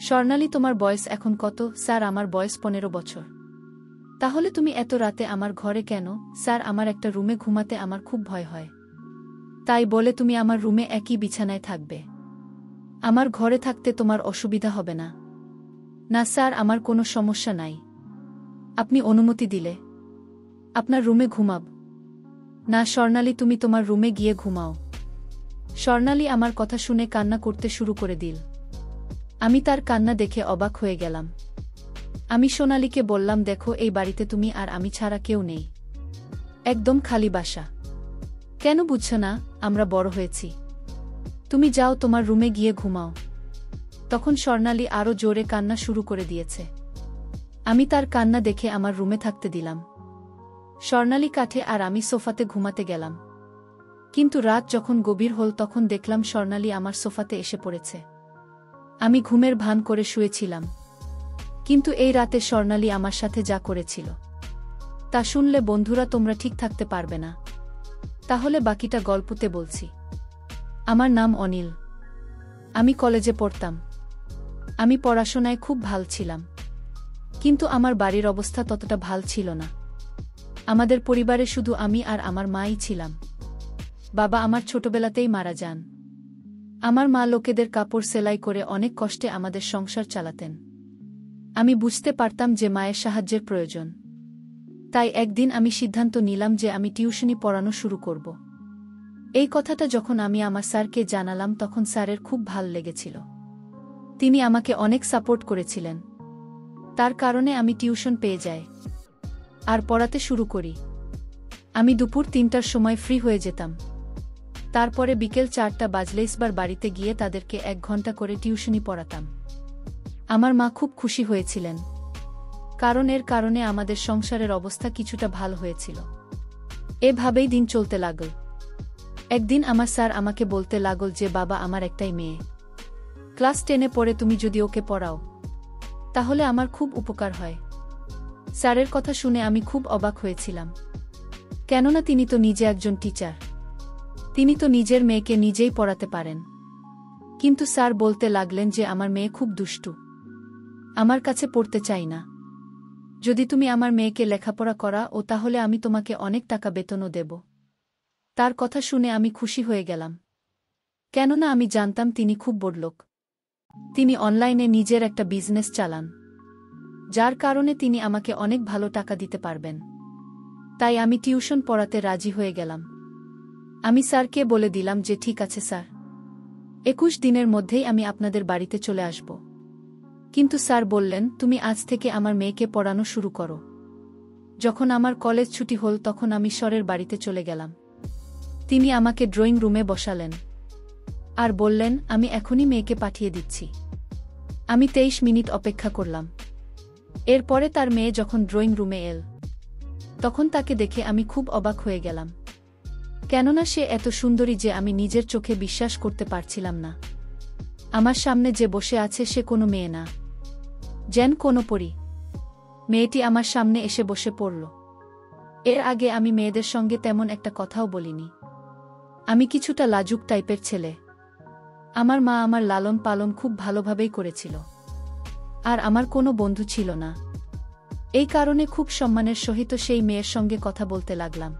স্বর্ণালী, তোমার বয়স এখন কত? স্যার, আমার বয়স 15 বছর। তাহলে তুমি এত রাতে আমার ঘরে কেন? স্যার, আমার একটা রুমে ঘুমাতে আমার খুব ভয় হয়। তাই বলে তুমি আমার রুমে একই বিছানায় থাকবে? আমার ঘরে থাকতে তোমার অসুবিধা হবে না? না স্যার, আমার কোনো সমস্যা নাই। আপনি অনুমতি দিলে আপনার রুমে ঘুমাব। না স্বর্ণালী, তুমি তোমার রুমে গিয়ে ঘুমাও। স্বর্ণালী আমার কথা শুনে কান্না করতে শুরু করে দিল। আমি তার কান্না দেখে অবাক হয়ে গেলাম। আমি সোনালীকে বললাম, দেখো, এই বাড়িতে তুমি আর আমি ছাড়া কেউ নেই। একদম খালি বাসা। কেন বুঝছো না? আমরা বড় হয়েছি। তুমি যাও, তোমার রুমে গিয়ে ঘুমাও। তখন স্বর্ণালী আরও জোরে কান্না শুরু করে দিয়েছে। আমি তার কান্না দেখে আমার রুমে থাকতে দিলাম। স্বর্ণালী কাঠে আর আমি সোফাতে ঘুমাতে গেলাম। কিন্তু রাত যখন গভীর হল তখন দেখলাম স্বর্ণালী আমার সোফাতে এসে পড়েছে। আমি ঘুমের ভান করে শুয়েছিলাম। কিন্তু এই রাতে স্বর্ণালী আমার সাথে যা করেছিল তা শুনলে বন্ধুরা তোমরা ঠিক থাকতে পারবে না। তাহলে বাকিটা গল্পতে বলছি। আমার নাম অনিল। আমি কলেজে পড়তাম। আমি পড়াশোনায় খুব ভাল ছিলাম। কিন্তু আমার বাড়ির অবস্থা ততটা ভাল ছিল না। আমাদের পরিবারে শুধু আমি আর আমার মাই ছিলাম। বাবা আমার ছোটবেলাতেই মারা যান। আমার মা লোকেদের কাপড় সেলাই করে অনেক কষ্টে আমাদের সংসার চালাতেন। আমি বুঝতে পারতাম যে মায়ের সাহায্যের প্রয়োজন। তাই একদিন আমি সিদ্ধান্ত নিলাম যে আমি টিউশনি পড়ানো শুরু করব। এই কথাটা যখন আমি আমার স্যারকে জানালাম তখন স্যারের খুব ভাল লেগেছিল। তিনি আমাকে অনেক সাপোর্ট করেছিলেন। তার কারণে আমি টিউশন পেয়ে যাই আর পড়াতে শুরু করি। আমি দুপুর 3টার সময় ফ্রি হয়ে যেতাম। তারপরে বিকেল 4টা বাজলে ইসবার বাড়িতে গিয়ে তাদেরকে 1 ঘন্টা করে টিউশনি পড়াতাম। আমার মা খুব খুশি হয়েছিলেন, কারণ এর কারণে আমাদের সংসারের অবস্থা কিছুটা ভালো হয়েছিল। এভাবেই দিন চলতে লাগল। একদিন আমার স্যার আমাকে বলতে লাগল যে, বাবা, আমার একটাই মেয়ে। ক্লাস 10-এ পড়ে, তুমি যদি ওকে পড়াও তাহলে আমার খুব উপকার হয়। স্যারের কথা শুনে আমি খুব অবাক হয়েছিলাম, কেননা তিনি তো নিজে একজন টিচার। তিনি তো নিজের মেয়েকে নিজেই পড়াতে পারেন। কিন্তু স্যার বলতে লাগলেন যে আমার মেয়ে খুব দুষ্টু, আমার কাছে পড়তে চাই না। যদি তুমি আমার মেয়েকে লেখাপড়া করাও তাহলে আমি তোমাকে অনেক টাকা বেতনও দেব। তার কথা শুনে আমি খুশি হয়ে গেলাম, কেননা আমি জানতাম তিনি খুব বড়লোক। তিনি অনলাইনে নিজের একটা বিজনেস চালান, যার কারণে তিনি আমাকে অনেক ভালো টাকা দিতে পারবেন। তাই আমি টিউশন পড়াতে রাজি হয়ে গেলাম। আমি স্যারকে বলে দিলাম যে, ঠিক আছে স্যার, 21 দিনের মধ্যেই আমি আপনাদের বাড়িতে চলে আসব। কিন্তু স্যার বললেন, তুমি আজ থেকে আমার মেয়েকে পড়ানো শুরু করো। যখন আমার কলেজ ছুটি হল তখন আমি স্যারের বাড়িতে চলে গেলাম। তিনি আমাকে ড্রয়িং রুমে বসালেন আর বললেন, আমি এখনই মেয়েকে পাঠিয়ে দিচ্ছি। আমি 23 মিনিট অপেক্ষা করলাম। এরপরে তার মেয়ে যখন ড্রয়িং রুমে এল তখন তাকে দেখে আমি খুব অবাক হয়ে গেলাম, কেননা সে এত সুন্দরী যে আমি নিজের চোখে বিশ্বাস করতে পারছিলাম না। আমার সামনে যে বসে আছে সে কোনো মেয়ে না, যেন কোনো পরী। মেয়েটি আমার সামনে এসে বসে পড়ল। এর আগে আমি মেয়েদের সঙ্গে তেমন একটা কথাও বলিনি। আমি কিছুটা লাজুক টাইপের ছেলে। আমার মা আমার লালন পালন খুব ভালোভাবেই করেছিল, আর আমার কোনো বন্ধু ছিল না। এই কারণে খুব সম্মানের সহিত সেই মেয়ের সঙ্গে কথা বলতে লাগলাম।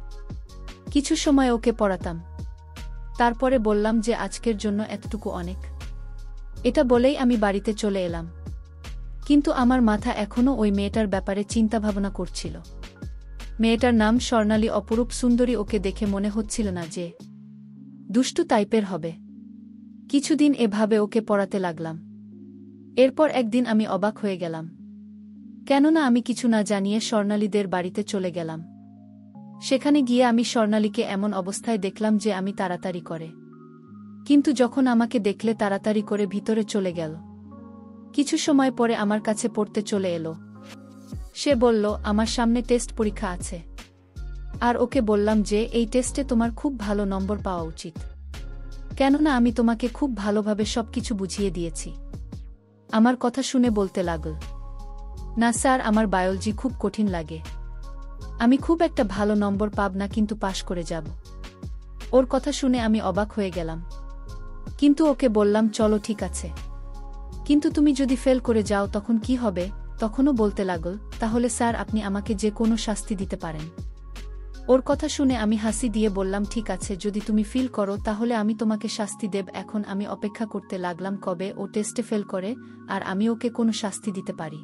কিছু সময় ওকে পড়াতাম। তারপরে বললাম যে আজকের জন্য এতটুকু অনেক। এটা বলেই আমি বাড়িতে চলে এলাম। কিন্তু আমার মাথা এখনও ওই মেয়েটার ব্যাপারে চিন্তাভাবনা করছিল। মেয়েটার নাম স্বর্ণালী, অপরূপ সুন্দরী। ওকে দেখে মনে হচ্ছিল না যে দুষ্টু টাইপের হবে। কিছুদিন এভাবে ওকে পড়াতে লাগলাম। এরপর একদিন আমি অবাক হয়ে গেলাম, কেননা আমি কিছু না জানিয়ে স্বর্ণালীদের বাড়িতে চলে গেলাম। সেখানে গিয়ে আমি স্বর্ণালীকে এমন অবস্থায় দেখলাম যে আমি তাড়াতাড়ি করে, কিন্তু যখন আমাকে দেখলে তাড়াতাড়ি করে ভিতরে চলে গেল। কিছু সময় পরে আমার কাছে পড়তে চলে এলো। সে বলল, আমার সামনে টেস্ট পরীক্ষা আছে, আর ওকে বললাম যে এই টেস্টে তোমার খুব ভালো নম্বর পাওয়া উচিত, কেননা আমি তোমাকে খুব ভালোভাবে সবকিছু বুঝিয়ে দিয়েছি। আমার কথা শুনে বলতে লাগল, না স্যার, আমার বায়োলজি খুব কঠিন লাগে। আমি খুব একটা ভালো নম্বর পাব না, কিন্তু পাশ করে যাব। ওর কথা শুনে আমি অবাক হয়ে গেলাম, কিন্তু ওকে বললাম, চলো ঠিক আছে, কিন্তু তুমি যদি ফেল করে যাও তখন কি হবে? তখনও বলতে লাগল, তাহলে স্যার আপনি আমাকে যে কোনো শাস্তি দিতে পারেন। ওর কথা শুনে আমি হাসি দিয়ে বললাম, ঠিক আছে, যদি তুমি ফিল করো তাহলে আমি তোমাকে শাস্তি দেব। এখন আমি অপেক্ষা করতে লাগলাম কবে ও টেস্টে ফেল করে আর আমি ওকে কোনো শাস্তি দিতে পারি।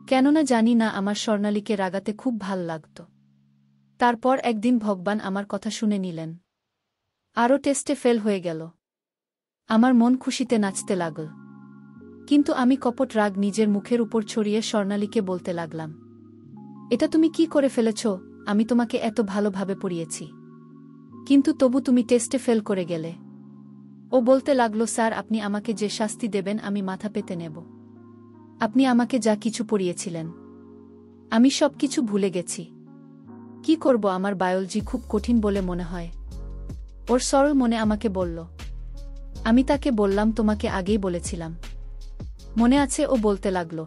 কেননা জানি না, আমার স্বর্ণালীকে রাগাতে খুব ভাল লাগত। তারপর একদিন ভগবান আমার কথা শুনে নিলেন। আরও টেস্টে ফেল হয়ে গেল। আমার মন খুশিতে নাচতে লাগল। কিন্তু আমি কপট রাগ নিজের মুখের উপর ছড়িয়ে স্বর্ণালীকে বলতে লাগলাম, এটা তুমি কি করে ফেলেছ? আমি তোমাকে এত ভালোভাবে পড়িয়েছি, কিন্তু তবু তুমি টেস্টে ফেল করে গেলে। ও বলতে লাগলো, স্যার আপনি আমাকে যে শাস্তি দেবেন আমি মাথা পেতে নেব। আপনি আমাকে যা কিছু পড়িয়েছিলেন আমি সব কিছু ভুলে গেছি। কি করব, আমার বায়োলজি খুব কঠিন বলে মনে হয়। ওর সরল মনে আমাকে বলল। আমি তাকে বললাম, তোমাকে আগেই বলেছিলাম, মনে আছে? ও বলতে লাগল,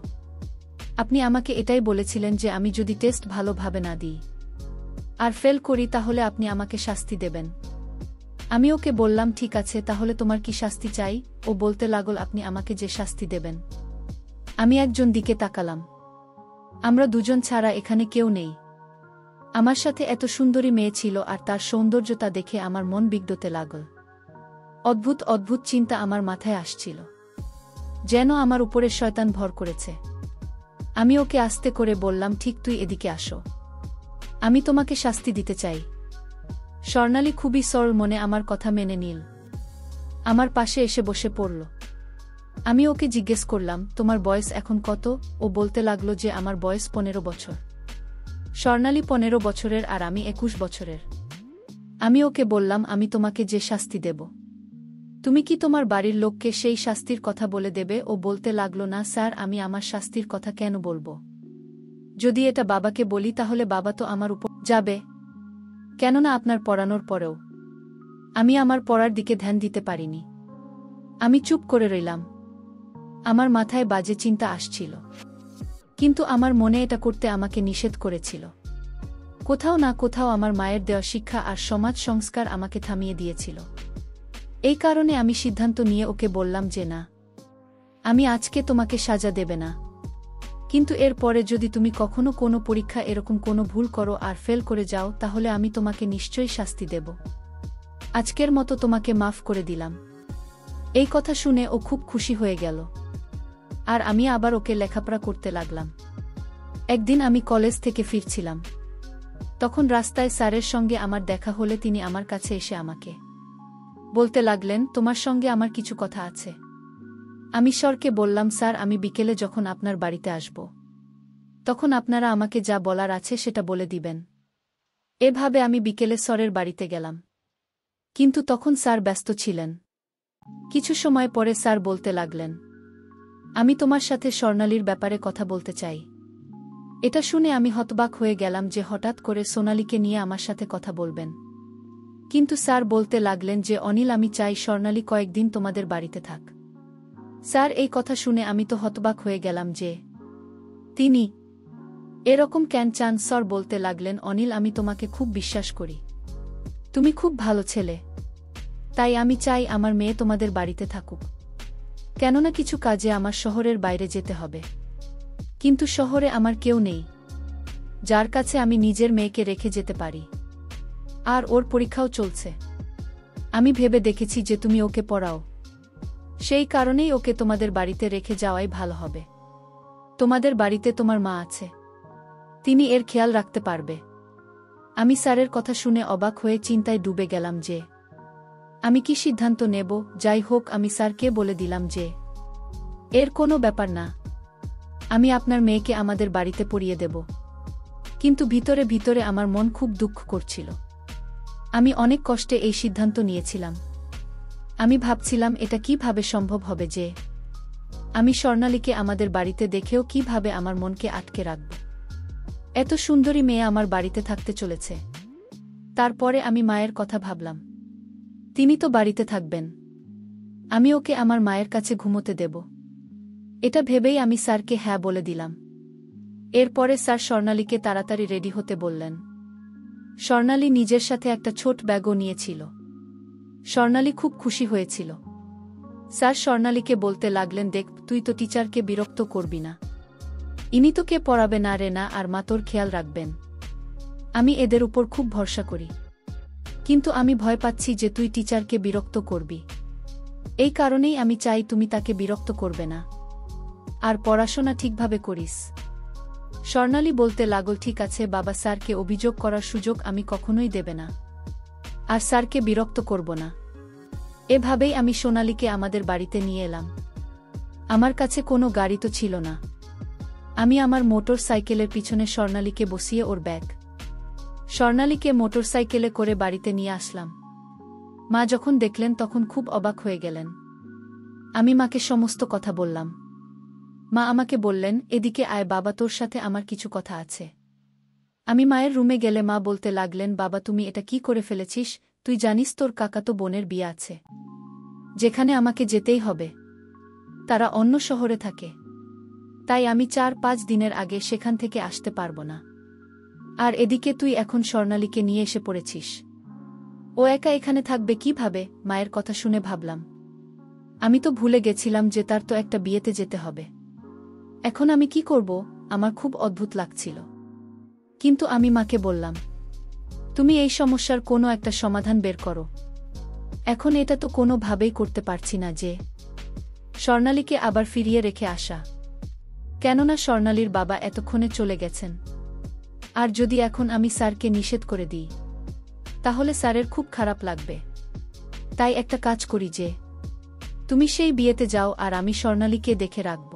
আপনি আমাকে এটাই বলেছিলেন যে আমি যদি টেস্ট ভালোভাবে না দিই আর ফেল করি তাহলে আপনি আমাকে শাস্তি দেবেন। আমি ওকে বললাম, ঠিক আছে, তাহলে তোমার কি শাস্তি চাই? ও বলতে লাগল, আপনি আমাকে যে শাস্তি দেবেন। আমি একজন দিকে তাকালাম। আমরা দুজন ছাড়া এখানে কেউ নেই। আমার সাথে এত সুন্দরী মেয়ে ছিল আর তার সৌন্দর্যতা দেখে আমার মন বিগড়তে লাগল। অদ্ভুত অদ্ভুত চিন্তা আমার মাথায় আসছিল, যেন আমার উপরে শয়তান ভর করেছে। আমি ওকে আস্তে করে বললাম, ঠিক, তুই এদিকে আসো, আমি তোমাকে শাস্তি দিতে চাই। স্বর্ণালী খুবই সরল মনে আমার কথা মেনে নিল। আমার পাশে এসে বসে পড়ল। আমি ওকে জিজ্ঞেস করলাম, তোমার বয়স এখন কত? ও বলতে লাগলো যে আমার বয়স 15 বছর। স্বর্ণালী 15 বছরের আর আমি 21 বছরের। আমি ওকে বললাম, আমি তোমাকে যে শাস্তি দেব তুমি কি তোমার বাড়ির লোককে সেই শাস্তির কথা বলে দেবে? ও বলতে লাগলো, না স্যার, আমি আমার শাস্তির কথা কেন বলবো? যদি এটা বাবাকে বলি তাহলে বাবা তো আমার উপর যাবে। কেননা আপনার পড়ানোর পরেও আমি আমার পড়ার দিকে ধ্যান দিতে পারিনি। আমি চুপ করে রইলাম। আমার মাথায় বাজে চিন্তা আসছিল, কিন্তু আমার মনে এটা করতে আমাকে নিষেধ করেছিল। কোথাও না কোথাও আমার মায়ের দেওয়া শিক্ষা আর সমাজ সংস্কার আমাকে থামিয়ে দিয়েছিল। এই কারণে আমি সিদ্ধান্ত নিয়ে ওকে বললাম যে না, আমি আজকে তোমাকে সাজা দেবে না, কিন্তু এর পরে যদি তুমি কখনো কোনো পরীক্ষা এরকম কোনো ভুল করো আর ফেল করে যাও তাহলে আমি তোমাকে নিশ্চয়ই শাস্তি দেব। আজকের মতো তোমাকে মাফ করে দিলাম। এই কথা শুনে ও খুব খুশি হয়ে গেল আর আমি আবার ওকে লেখাপড়া করতে লাগলাম। একদিন আমি কলেজ থেকে ফিরছিলাম। তখন রাস্তায় স্যারের সঙ্গে আমার দেখা হলে তিনি আমার কাছে এসে আমাকে বলতে লাগলেন, তোমার সঙ্গে আমার কিছু কথা আছে। আমি স্যারকে বললাম, স্যার আমি বিকেলে যখন আপনার বাড়িতে আসব তখন আপনারা আমাকে যা বলার আছে সেটা বলে দিবেন। এভাবে আমি বিকেলে স্যারের বাড়িতে গেলাম, কিন্তু তখন স্যার ব্যস্ত ছিলেন। কিছু সময় পরে স্যার বলতে লাগলেন, আমি তোমার সাথে স্বর্ণালীর ব্যাপারে কথা বলতে চাই। এটা শুনে আমি হতবাক হয়ে গেলাম যে হঠাৎ করে সোনালীকে নিয়ে আমার সাথে কথা বলবেন। কিন্তু স্যার বলতে লাগলেন যে অনিল, আমি চাই স্বর্ণালী কয়েকদিন তোমাদের বাড়িতে থাক। স্যার এই কথা শুনে আমি তো হতবাক হয়ে গেলাম যে তিনি এরকম কেন চান। স্যার বলতে লাগলেন, অনিল, আমি তোমাকে খুব বিশ্বাস করি, তুমি খুব ভালো ছেলে, তাই আমি চাই আমার মেয়ে তোমাদের বাড়িতে থাকুক। কেননা কিছু কাজে আমার শহরের বাইরে যেতে হবে, কিন্তু শহরে আমার কেউ নেই যার কাছে আমি নিজের মেয়েকে রেখে যেতে পারি। আর ওর পরীক্ষাও চলছে। আমি ভেবে দেখেছি যে তুমি ওকে পড়াও, সেই কারণেই ওকে তোমাদের বাড়িতে রেখে যাওয়াই ভালো হবে। তোমাদের বাড়িতে তোমার মা আছে, তিনি এর খেয়াল রাখতে পারবে। আমি স্যারের কথা শুনে অবাক হয়ে চিন্তায় ডুবে গেলাম যে আমি কি সিদ্ধান্ত নেব। যাই হোক, আমি স্যারকে বলে দিলাম যে এর কোনো ব্যাপার না, আমি আপনার মেয়েকে আমাদের বাড়িতে পড়িয়ে দেব। কিন্তু ভিতরে ভিতরে আমার মন খুব দুঃখ করছিল। আমি অনেক কষ্টে এই সিদ্ধান্ত নিয়েছিলাম। আমি ভাবছিলাম এটা কিভাবে সম্ভব হবে যে আমি স্বর্ণালীকে আমাদের বাড়িতে দেখেও কিভাবে আমার মনকে আটকে রাখব। এত সুন্দরী মেয়ে আমার বাড়িতে থাকতে চলেছে। তারপরে আমি মায়ের কথা ভাবলাম, তিনি তো বাড়িতে থাকবেন, আমি ওকে আমার মায়ের কাছে ঘুমোতে দেব। এটা ভেবেই আমি স্যারকে হ্যাঁ বলে দিলাম। এরপরে স্যার স্বর্ণালীকে তাড়াতাড়ি রেডি হতে বললেন। স্বর্ণালী নিজের সাথে একটা ছোট ব্যাগও নিয়েছিল। স্বর্ণালী খুব খুশি হয়েছিল। স্যার স্বর্ণালীকে বলতে লাগলেন, দেখ, তুই তো টিচারকে বিরক্ত করবি না। ইনি তো কে পড়াবে না রে না, আর মা তোর খেয়াল রাখবেন। আমি এদের উপর খুব ভরসা করি, কিন্তু আমি ভয় পাচ্ছি যে তুই টিচারকে বিরক্ত করবি। এই কারণেই আমি চাই তুমি তাকে বিরক্ত করবে না, আর পড়াশোনা ঠিকভাবে করিস। স্বর্ণালী বলতে লাগল, ঠিক আছে বাবা, স্যারকে অভিযোগ করার সুযোগ আমি কখনোই দেবে না, আর স্যারকে বিরক্ত করব না। এভাবেই আমি সোনালীকে আমাদের বাড়িতে নিয়ে এলাম। আমার কাছে কোনো গাড়ি তো ছিল না। আমি আমার মোটর সাইকেলের পিছনে স্বর্ণালীকে বসিয়ে ওর ব্যাগ, স্বর্ণালীকে মোটর সাইকেলে করে বাড়িতে নিয়ে আসলাম। মা যখন দেখলেন তখন খুব অবাক হয়ে গেলেন। আমি মাকে সমস্ত কথা বললাম। মা আমাকে বললেন, এদিকে আয় বাবা, তোর সাথে আমার কিছু কথা আছে। আমি মায়ের রুমে গেলে মা বলতে লাগলেন, বাবা তুমি এটা কি করে ফেলেছিস? তুই জানিস তোর কাকাতো বোনের বিয়ে আছে, যেখানে আমাকে যেতেই হবে। তারা অন্য শহরে থাকে, তাই আমি 4-5 দিনের আগে সেখান থেকে আসতে পারব না। আর এদিকে তুই এখন স্বর্ণালীকে নিয়ে এসে পড়েছিস। ও একা এখানে থাকবে কিভাবে? মায়ের কথা শুনে ভাবলাম, আমি তো ভুলে গেছিলাম যে তার তো একটা বিয়েতে যেতে হবে। এখন আমি কি করব? আমার খুব অদ্ভুত লাগছিল। কিন্তু আমি মাকে বললাম, তুমি এই সমস্যার কোনো একটা সমাধান বের করো। এখন এটা তো কোনোভাবেই করতে পারছি না যে স্বর্ণালীকে আবার ফিরিয়ে রেখে আসা, কেননা স্বর্ণালীর বাবা এতক্ষণে চলে গেছেন। আর যদি এখন আমি স্যারকে নিষেধ করে দিই, তাহলে স্যারের খুব খারাপ লাগবে। তাই একটা কাজ করি যে তুমি সেই বিয়েতে যাও, আর আমি স্বর্ণালীকে দেখে রাখব।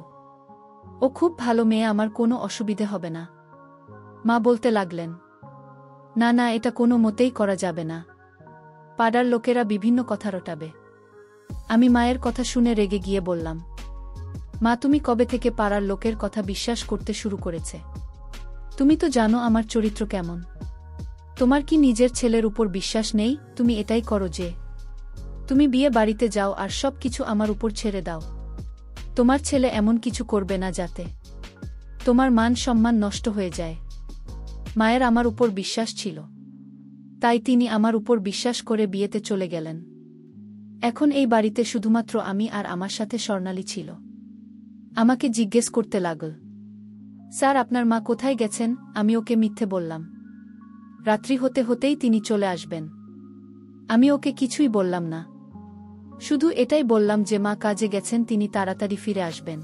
ও খুব ভালো মেয়ে, আমার কোনো অসুবিধে হবে না। মা বলতে লাগলেন, না না, এটা কোনো মতেই করা যাবে না। পাড়ার লোকেরা বিভিন্ন কথা রটাবে। আমি মায়ের কথা শুনে রেগে গিয়ে বললাম, মা তুমি কবে থেকে পাড়ার লোকের কথা বিশ্বাস করতে শুরু করেছে? তুমি তো জানো আমার চরিত্র কেমন। তোমার কি নিজের ছেলের উপর বিশ্বাস নেই? তুমি এটাই করো যে তুমি বিয়ে বাড়িতে যাও আর সব কিছু আমার উপর ছেড়ে দাও। তোমার ছেলে এমন কিছু করবে না যাতে তোমার মান সম্মান নষ্ট হয়ে যায়। মায়ের আমার উপর বিশ্বাস ছিল, তাই তিনি আমার উপর বিশ্বাস করে বিয়েতে চলে গেলেন। এখন এই বাড়িতে শুধুমাত্র আমি আর আমার সাথে স্বর্ণালী ছিল। আমাকে জিজ্ঞেস করতে লাগল, স্যার আপনার মা কোথায় গেছেন? আমি ওকে মিথ্যে বললাম। রাত্রি হতে হতেই তিনি চলে আসবেন। আমি ওকে কিছুই বললাম না, শুধু এটাই বললাম যে মা কাজে গেছেন, তিনি তাড়াতাড়ি ফিরে আসবেন।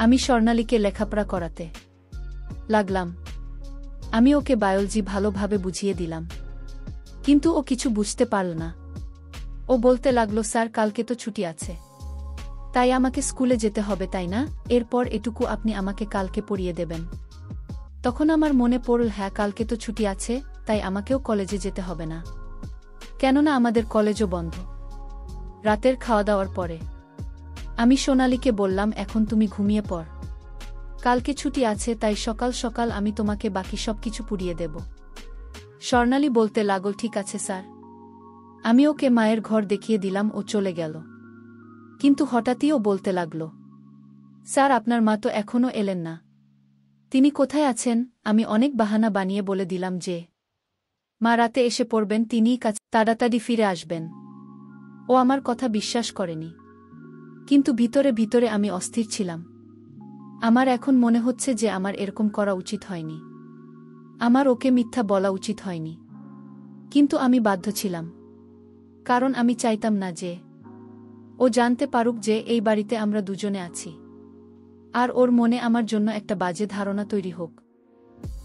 আমি স্বর্ণালীকে লেখাপড়া করাতে লাগলাম। আমি ওকে বায়োলজি ভালোভাবে বুঝিয়ে দিলাম, কিন্তু ও কিছু বুঝতে পারল না। ও বলতে লাগলো, স্যার কালকে তো ছুটি আছে, তাই আমাকে স্কুলে যেতে হবে তাই না? এরপর এটুকু আপনি আমাকে কালকে পড়িয়ে দেবেন। তখন আমার মনে পড়ল, হ্যাঁ কালকে তো ছুটি আছে, তাই আমাকেও কলেজে যেতে হবে না, কেননা আমাদের কলেজও বন্ধ। রাতের খাওয়া দাওয়ার পরে আমি সোনালীকে বললাম, এখন তুমি ঘুমিয়ে পড়, কালকে ছুটি আছে, তাই সকাল সকাল আমি তোমাকে বাকি সব কিছু পুড়িয়ে দেব। স্বর্ণালী বলতে লাগল, ঠিক আছে স্যার। আমি ওকে মায়ের ঘর দেখিয়ে দিলাম, ও চলে গেল। কিন্তু হঠাৎই ও বলতে লাগল, স্যার আপনার মা তো এখনও এলেন না, তিনি কোথায় আছেন? আমি অনেক বাহানা বানিয়ে বলে দিলাম যে মা রাতে এসে পড়বেন, তিনিই কাছে তাড়াতাড়ি ফিরে আসবেন। ও আমার কথা বিশ্বাস করেনি, কিন্তু ভিতরে ভিতরে আমি অস্থির ছিলাম। আমার এখন মনে হচ্ছে যে আমার এরকম করা উচিত হয়নি, আমার ওকে মিথ্যা বলা উচিত হয়নি, কিন্তু আমি বাধ্য ছিলাম, কারণ আমি চাইতাম না যে ও জানতে পারুক যে এই বাড়িতে আমরা দুজনে আছি, আর ওর মনে আমার জন্য একটা বাজে ধারণা তৈরি হোক।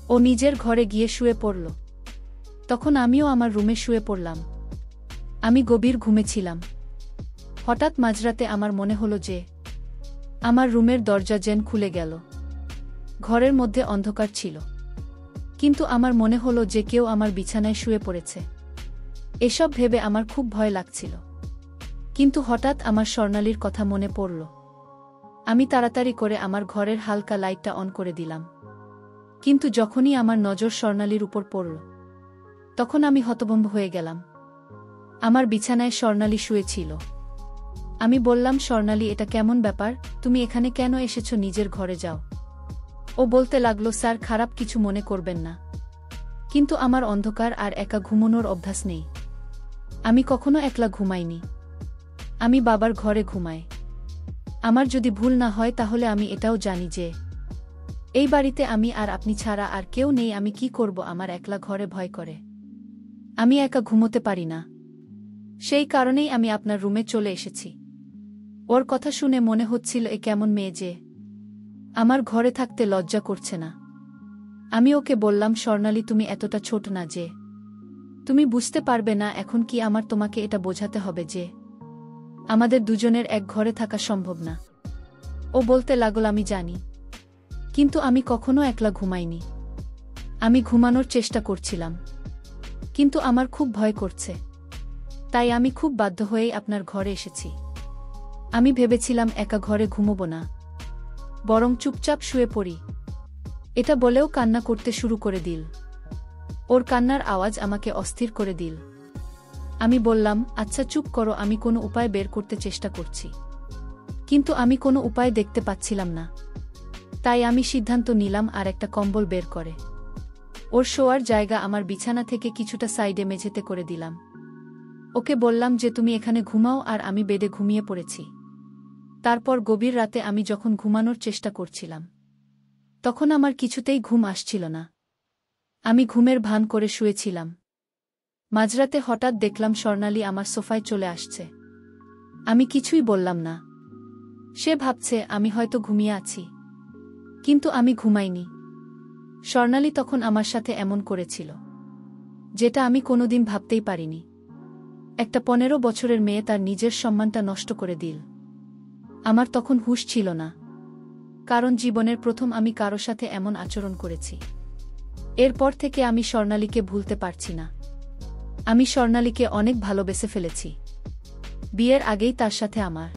ও নিজের ঘরে গিয়ে শুয়ে পড়ল। তখন আমিও আমার রুমে শুয়ে পড়লাম। আমি গভীর ঘুমেছিলাম। হঠাৎ মাঝরাতে আমার মনে হলো যে আমার রুমের দরজা যেন খুলে গেল। ঘরের মধ্যে অন্ধকার ছিল, কিন্তু আমার মনে হলো যে কেউ আমার বিছানায় শুয়ে পড়েছে। এসব ভেবে আমার খুব ভয় লাগছিল, কিন্তু হঠাৎ আমার স্বর্ণালীর কথা মনে পড়ল। আমি তাড়াতাড়ি করে আমার ঘরের হালকা লাইটটা অন করে দিলাম, কিন্তু যখনই আমার নজর স্বর্ণালীর উপর পড়ল, তখন আমি হতভম্ব হয়ে গেলাম। আমার বিছানায় স্বর্ণালী শুয়েছিল। আমি বললাম, স্বর্ণালী এটা কেমন ব্যাপার? তুমি এখানে কেন এসেছো? নিজের ঘরে যাও। ও বলতে লাগলো, স্যার খারাপ কিছু মনে করবেন না, কিন্তু আমার অন্ধকার আর একা ঘুমানোর অভ্যাস নেই। আমি কখনো একলা ঘুমাইনি, আমি বাবার ঘরে ঘুমাই। আমার যদি ভুল না হয় তাহলে আমি এটাও জানি যে এই বাড়িতে আমি আর আপনি ছাড়া আর কেউ নেই। আমি কি করব? আমার একলা ঘরে ভয় করে। আমি একা ঘুমোতে পারি না। সেই কারণেই আমি আপনার রুমে চলে এসেছি। ওর কথা শুনে মনে হচ্ছিল এ কেমন মেয়ে যে আমার ঘরে থাকতে লজ্জা করছে না। আমি ওকে বললাম, স্বর্ণালী, তুমি এতটা ছোট না যে তুমি বুঝতে পারবে না। এখন কি আমার তোমাকে এটা বোঝাতে হবে যে আমাদের দুজনের এক ঘরে থাকা সম্ভব না? ও বলতে লাগল, আমি জানি, কিন্তু আমি কখনো একলা ঘুমাইনি। আমি ঘুমানোর চেষ্টা করছিলাম, কিন্তু আমার খুব ভয় করছে। তাই আমি খুব বাধ্য হয়েই আপনার ঘরে এসেছি। আমি ভেবেছিলাম একা ঘরে ঘুমোব না, বরং চুপচাপ শুয়ে পড়ি। এটা বলেও কান্না করতে শুরু করে দিল। ওর কান্নার আওয়াজ আমাকে অস্থির করে দিল। আমি বললাম, আচ্ছা চুপ করো, আমি কোনো উপায় বের করতে চেষ্টা করছি। কিন্তু আমি কোনো উপায় দেখতে পাচ্ছিলাম না। তাই আমি সিদ্ধান্ত নিলাম আর একটা কম্বল বের করে ওর শোয়ার জায়গা আমার বিছানা থেকে কিছুটা সাইডে মেঝেতে করে দিলাম। ওকে বললাম যে তুমি এখানে ঘুমাও, আর আমি বেডে ঘুমিয়ে পড়েছি। তারপর গভীর রাতে আমি যখন ঘুমানোর চেষ্টা করছিলাম, তখন আমার কিছুতেই ঘুম আসছিল না। আমি ঘুমের ভান করে শুয়েছিলাম। মাঝরাতে হঠাৎ দেখলাম স্বর্ণালী আমার সোফায় চলে আসছে। আমি কিছুই বললাম না। সে ভাবছে আমি হয়তো ঘুমিয়ে আছি, কিন্তু আমি ঘুমাইনি। স্বর্ণালী তখন আমার সাথে এমন করেছিল যেটা আমি কোনোদিন ভাবতেই পারিনি। একটা 15 বছরের মেয়ে তার নিজের সম্মানটা নষ্ট করে দিল। আমার তখন হুঁশ ছিল না, কারণ জীবনের প্রথম আমি কারো সাথে এমন আচরণ করেছি। এরপর থেকে আমি স্বর্ণালীকে ভুলতে পারছি না। আমি স্বর্ণালীকে অনেক ভালোবেসে ফেলেছি। বিয়ের আগেই তার সাথে আমার